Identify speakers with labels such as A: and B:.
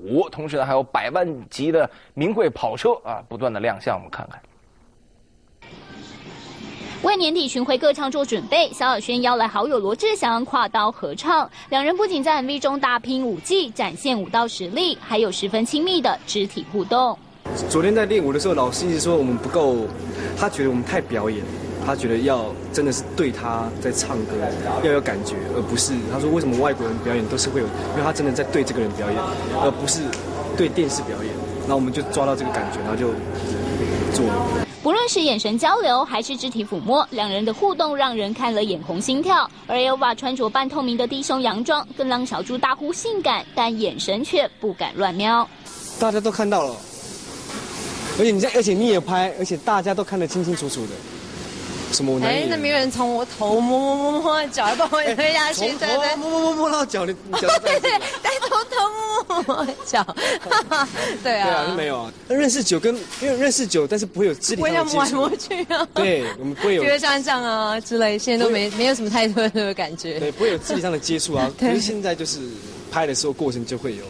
A: 舞，同时呢还有100万级的名贵跑车啊，不断的亮相，我们看看。
B: 为年底巡回歌唱做准备，萧亚轩邀来好友罗志祥跨刀合唱，两人不仅在 MV 中大拼舞技，展现舞蹈实力，还有十分亲密的肢体互动。
C: 昨天在练舞的时候，老师一直说我们不够，他觉得我们太表演，他觉得要真的是对他在唱歌要有感觉，而不是他说为什么外国人表演都是会有，因为他真的在对这个人表演，而不是对电视表演。那我们就抓到这个感觉，然后就做了。
B: 不论是眼神交流还是肢体抚摸，两人的互动让人看了眼红心跳。而 Elva 穿着半透明的低胸洋装，更让小猪大呼性感，但眼神却不敢乱瞄。
C: 大家都看到了，而且你也拍，而且大家都看得清清楚楚的。什么？
D: 那没有人从我头摸脚，帮我推下去，对对，
C: 摸到脚，你脚
D: 对，从头摸脚，对啊，
C: 对啊，没有啊。认识久因为认识久，但是不会有肢体上的接触，
D: 摸来摸去啊。
C: 对，我们不会有，
D: 就会像这样啊之类，现在都没有什么太多的感觉。
C: 对，不会有肢体上的接触啊。可是现在就是拍的时候过程就会有。